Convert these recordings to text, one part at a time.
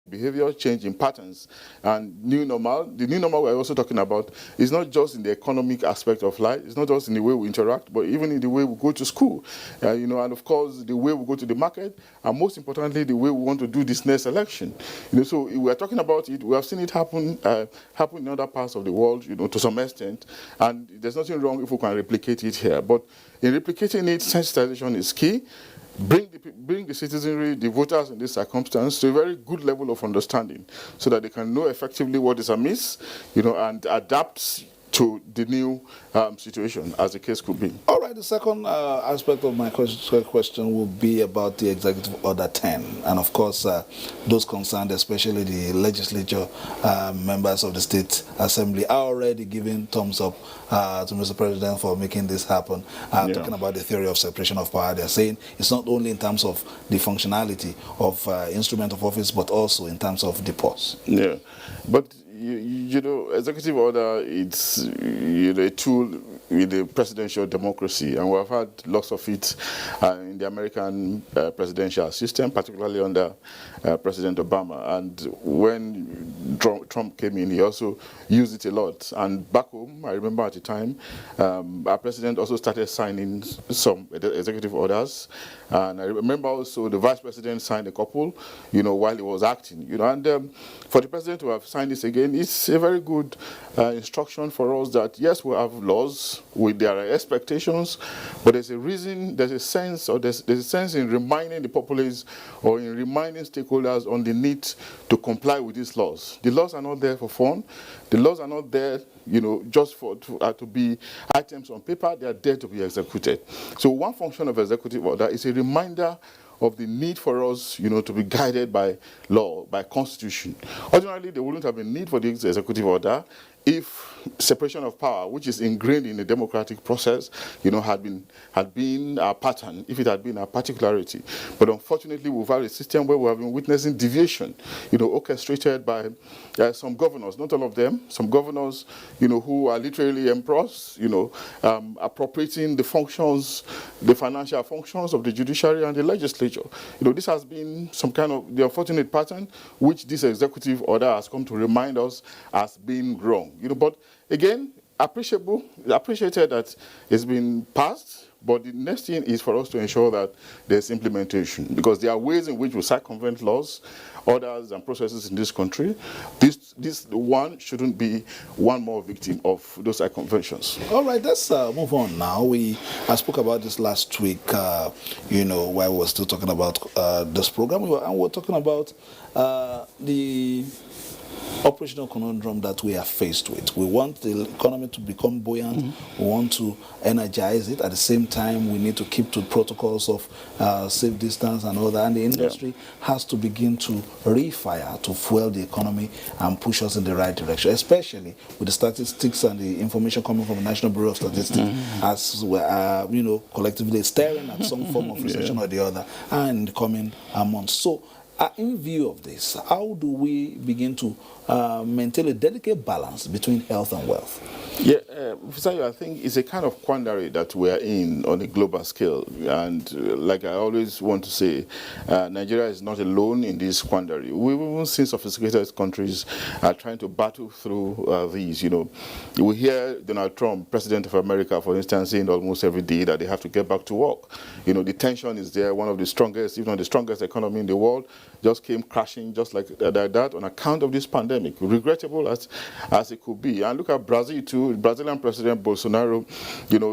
behavior change in patterns and new normal. The new normal we're also talking about is not just in the economic aspect of life. It's not just in the way we interact, but even in the way we go to school, and of course the way we go to the market, and most importantly the way we want to do this next election. So we are talking about it. We have seen it happen in other parts of the world, to some extent, and there's nothing wrong if we can replicate it here. But in replicating it, sensitization is key. Bring the citizenry, the voters in this circumstance, to a very good level of understanding so that they can know effectively what is amiss, and adapt to the new situation, as the case could be. All right, the second aspect of my question will be about the Executive Order 10. And of course, those concerned, especially the legislature members of the State Assembly, are already giving thumbs up to Mr. President for making this happen. Talking about the theory of separation of power, they're saying it's not only in terms of the functionality of instrument of office, but also in terms of the purse. Yeah, but executive order, it's a tool with the presidential democracy, and we have had lots of it in the American presidential system, particularly under President Obama. And when Trump came in, he also used it a lot. And back home, I remember at the time, our president also started signing some executive orders. And I remember also the vice president signed a couple, while he was acting. And for the president to have signed this again, it's a very good instruction for us that, yes, we have laws with their expectations, but there's a reason, there's a sense in reminding the populace or in reminding stakeholders on the need to comply with these laws. The laws are not there for fun. The laws are not there, just to be items on paper. They are there to be executed. So one function of executive order is a reminder of the need for us, to be guided by law, by constitution. Ordinarily, there wouldn't have been need for the executive order if separation of power, which is ingrained in the democratic process, had been our pattern, if it had been our particularity. But unfortunately, we've had a system where we have been witnessing deviation, orchestrated by some governors, not all of them, some governors, who are literally emperors, appropriating the functions, the financial functions of the judiciary and the legislature. This has been some kind of the unfortunate pattern which this executive order has come to remind us as being wrong. But again, appreciated that it's been passed, but the next thing is for us to ensure that there's implementation, because there are ways in which we circumvent laws, orders, and processes in this country. This one shouldn't be one more victim of those circumventions. All right, let's move on now. I spoke about this last week, while we were still talking about this program, and we were talking about the operational conundrum that we are faced with. We want the economy to become buoyant. Mm-hmm. We want to energize it. At the same time, we need to keep to protocols of safe distance and all that. And the industry has to begin to refire to fuel the economy and push us in the right direction, especially with the statistics and the information coming from the National Bureau of Statistics, as we are, collectively staring at some form of recession or the other in the coming months. So, in view of this, how do we begin to maintain a delicate balance between health and wealth? Yeah, Fisayo, I think it's a kind of quandary that we are in on a global scale. And like I always want to say, Nigeria is not alone in this quandary. We've even seen sophisticated countries trying to battle through these. We hear Donald Trump, President of America, for instance, saying almost every day that they have to get back to work. The tension is there. One of the strongest, if not the strongest economy in the world, just came crashing just like that on account of this pandemic. Regrettable as it could be. And look at Brazil too. Brazilian President Bolsonaro,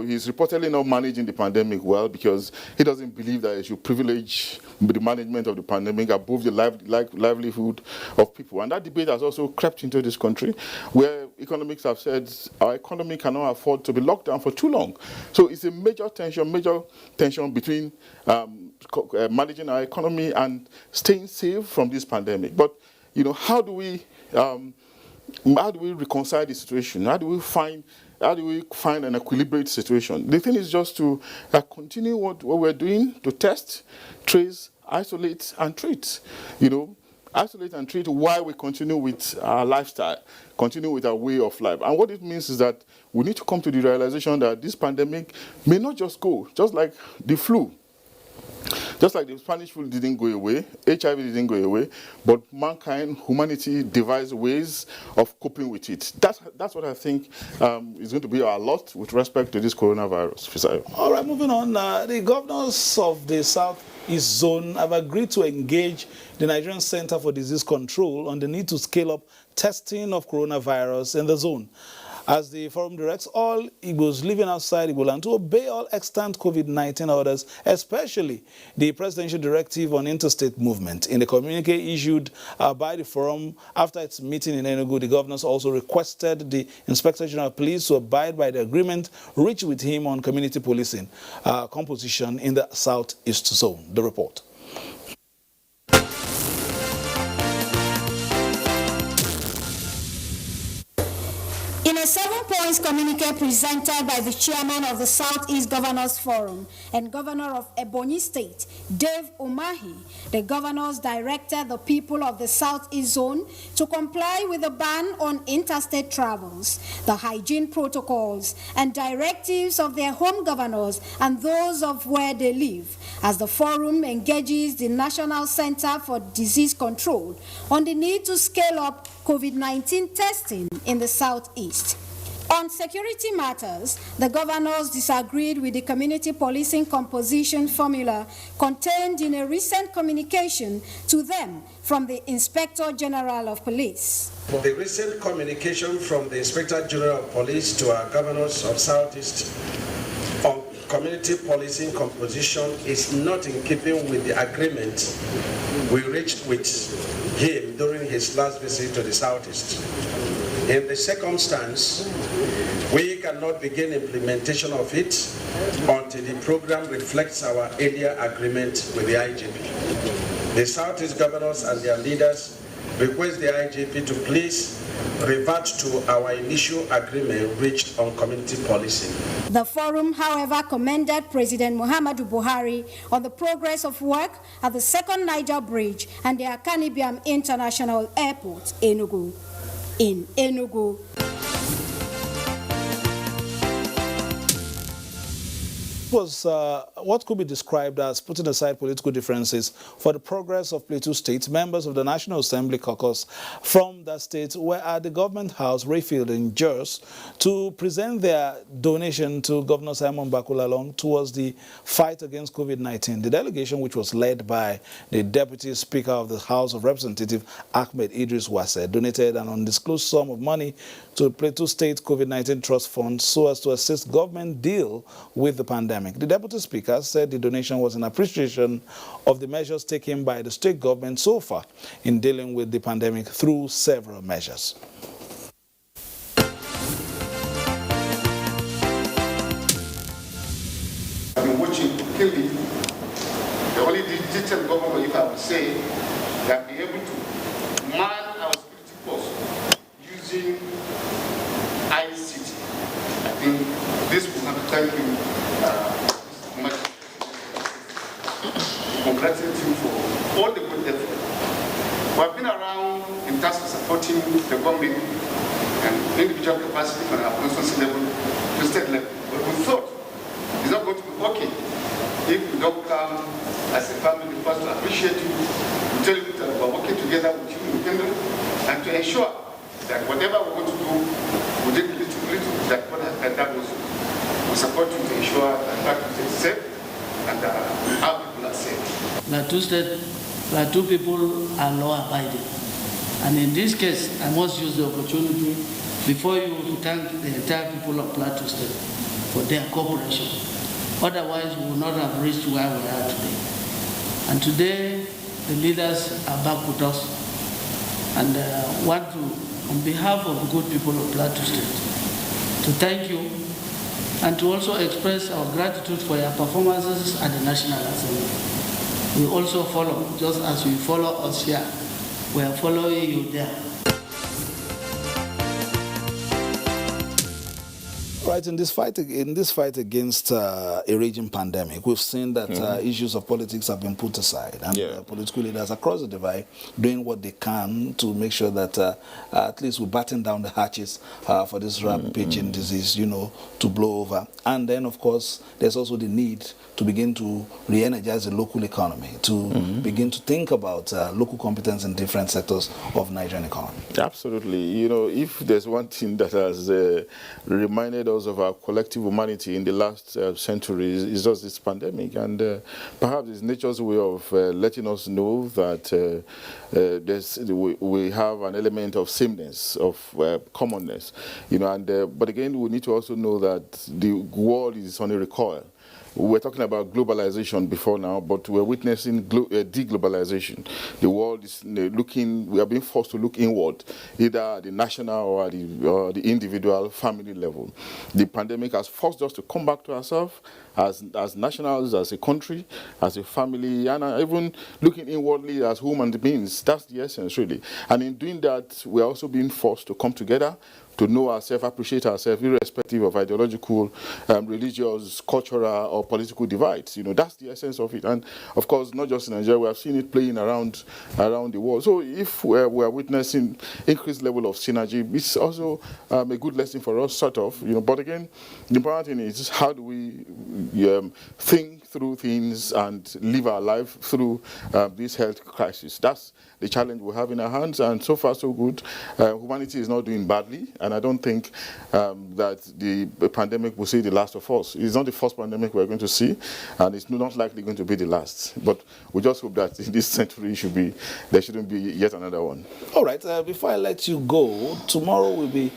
he's reportedly not managing the pandemic well because he doesn't believe that he should privilege the management of the pandemic above the livelihood of people. And that debate has also crept into this country, where economics have said our economy cannot afford to be locked down for too long. So it's a major tension between managing our economy and staying safe from this pandemic. But how do we reconcile the situation? How do we find an equilibrated situation? The thing is just to continue what we're doing, to test, trace, isolate, and treat. Isolate and treat while we continue with our lifestyle, continue with our way of life. And what it means is that we need to come to the realization that this pandemic may not just go, just like the flu. Just like the Spanish flu didn't go away, HIV didn't go away, but mankind, humanity devised ways of coping with it. That's what I think is going to be our lot with respect to this coronavirus. Fisayo. All right, moving on. The governors of the Southeast Zone have agreed to engage the Nigerian Center for Disease Control on the need to scale up testing of coronavirus in the zone. As the forum directs all Igbos living outside Igboland to obey all extant COVID-19 orders, especially the presidential directive on interstate movement. In the communique issued by the forum after its meeting in Enugu, the governors also requested the Inspector General of Police to abide by the agreement reached with him on community policing composition in the Southeast Zone. The report. In a 7-point communique presented by the chairman of the Southeast Governors Forum and governor of Ebonyi State, Dave Umahi, the governors directed the people of the Southeast Zone to comply with the ban on interstate travels, the hygiene protocols, and directives of their home governors and those of where they live, as the forum engages the National Center for Disease Control on the need to scale up COVID-19 testing in the Southeast. On security matters, the governors disagreed with the community policing composition formula contained in a recent communication to them from the Inspector General of Police. The recent communication from the Inspector General of Police to our governors of Southeast on community policing composition is not in keeping with the agreement we reached with him during his last visit to the Southeast. In the circumstance, we cannot begin implementation of it until the program reflects our earlier agreement with the IGP. The Southeast governors and their leaders request the IGP to please revert to our initial agreement reached on community policing. The forum, however, commended President Muhammadu Buhari on the progress of work at the second Niger Bridge and the Akanibiam International Airport, Enugu. In Enugu. Was what could be described as putting aside political differences for the progress of Plateau State. Members of the National Assembly caucus from that state were at the government house, Rayfield in Jos, to present their donation to Governor Simon Bakulalong towards the fight against COVID-19. The delegation, which was led by the Deputy Speaker of the House of Representatives, Ahmed Idris Wase, donated an undisclosed sum of money to the Plateau State COVID-19 Trust Fund so as to assist government deal with the pandemic. The Deputy Speaker said the donation was in appreciation of the measures taken by the state government so far in dealing with the pandemic through several measures. I've been watching clearly. The only digital government, if I would say, that be able to man our security force using ICT. I think this will have to thank you much. Congratulate you for all the good effort. We have been around in terms of supporting the government and individual capacity for our constituency level to state level. But we thought it's not going to be okay if we don't come as a family first to appreciate you, to tell you that we're working together with you in Kingdom, and to ensure that whatever we're going to do, we did little that what has been done also. We support you to ensure that practice is safe and our people are safe. Plateau State, Plateau people are law-abiding. And in this case, I must use the opportunity before you to thank the entire people of Plateau State for their cooperation. Otherwise, we would not have reached where we are today. And today, the leaders are back with us. And want to, on behalf of the good people of Plateau State, to thank you and to also express our gratitude for your performances at the National Assembly. We also follow, just as you follow us here, we are following you there. Right, in this fight against a raging pandemic, we've seen that issues of politics have been put aside, and political leaders across the divide doing what they can to make sure that at least we batten down the hatches for this rampaging disease, to blow over. And then, of course, there's also the need to begin to re-energize the local economy, to begin to think about local competence in different sectors of Nigerian economy. Absolutely. If there's one thing that has reminded us of our collective humanity in the last century is just this pandemic, and perhaps it's nature's way of letting us know that we have an element of sameness, of commonness, but again, we need to also know that the world is on a recoil. We were talking about globalization before now, but we're witnessing deglobalization. The world is we are being forced to look inward, either at the national or the individual family level. The pandemic has forced us to come back to ourselves as nationals, as a country, as a family, and even looking inwardly as human beings. That's the essence, really. And in doing that, we're also being forced to come together, to know ourselves, appreciate ourselves, irrespective of ideological, religious, cultural, or political divides. That's the essence of it. And of course, not just in Nigeria, we have seen it playing around the world. So if we are witnessing increased level of synergy, it's also a good lesson for us, sort of. But again, the important thing is how do we think through things and live our life through this health crisis. That's the challenge we have in our hands, and so far so good. Humanity is not doing badly, and I don't think that the pandemic will see the last of us. It's not the first pandemic we're going to see, and it's not likely going to be the last. But we just hope that in this century there shouldn't be yet another one. All right. Before I let you go, tomorrow we'll be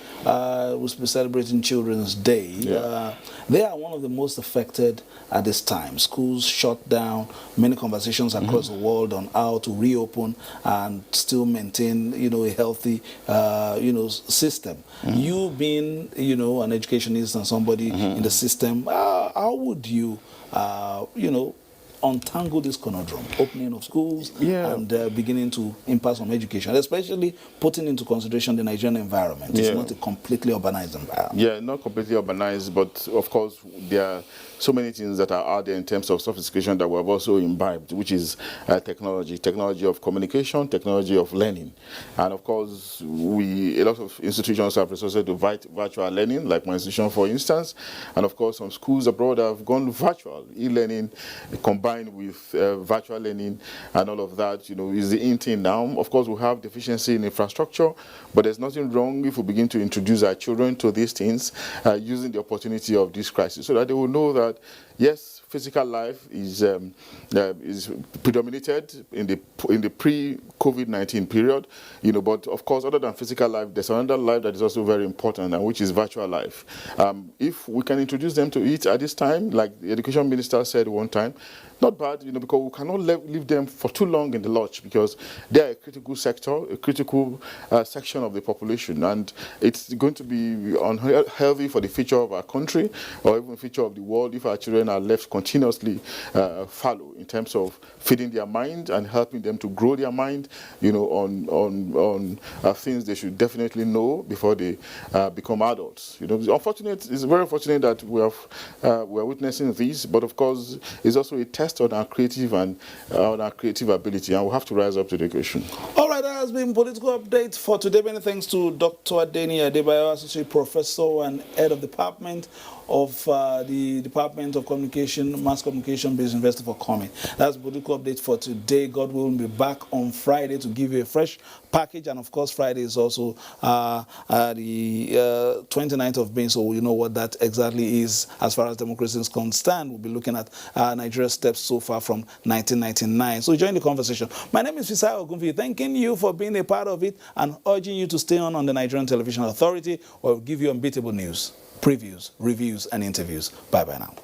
celebrating Children's Day. Yeah. They are one of the most affected at this time. Schools shut down. Many conversations across the world on how to reopen and still maintain, a healthy, system. You being, an educationist and somebody in the system, how would you, untangle this conundrum, opening of schools and beginning to impact on education, especially putting into consideration the Nigerian environment. It's not a completely urbanized environment. Yeah, not completely urbanized, but of course there are so many things that are out there in terms of sophistication that we have also imbibed, which is technology of communication, technology of learning. And of course, a lot of institutions have resorted to virtual learning, like my institution, for instance. And of course, some schools abroad have gone virtual. E-learning combined with virtual learning and all of that, is the in thing now. Of course, we have deficiency in infrastructure, but there's nothing wrong if we begin to introduce our children to these things using the opportunity of this crisis, so that they will know that, yes, physical life is predominated in the pre-COVID-19 period, but of course, other than physical life, there's another life that is also very important, and which is virtual life. If we can introduce them to it at this time, like the education minister said one time, not bad, because we cannot leave them for too long in the lurch, because they are a critical sector, a critical section of the population, and it's going to be unhealthy for the future of our country, or even the future of the world, if our children are left continuously fallow in terms of feeding their mind and helping them to grow their mind, on things they should definitely know before they become adults. It's very unfortunate that we are witnessing this, but of course, it's also a test on our creative ability, and we have to rise up to the occasion. All right, that has been Political Update for today. Many thanks to Dr. Adeni Adebayo, Associate Professor and Head of Department of the Department of Communication, Mass Communication, Business University, for coming. That's Political Update for today. God will be back on Friday to give you a fresh package, and of course, Friday is also the 29th of May, so you know what that exactly is as far as democracy is concerned. We'll be looking at Nigeria's steps so far from 1999. So join the conversation. My name is Fisai Ogunfi, thanking you for being a part of it and urging you to stay on the Nigerian Television Authority, or we'll give you unbeatable news, previews, reviews, and interviews. Bye-bye now.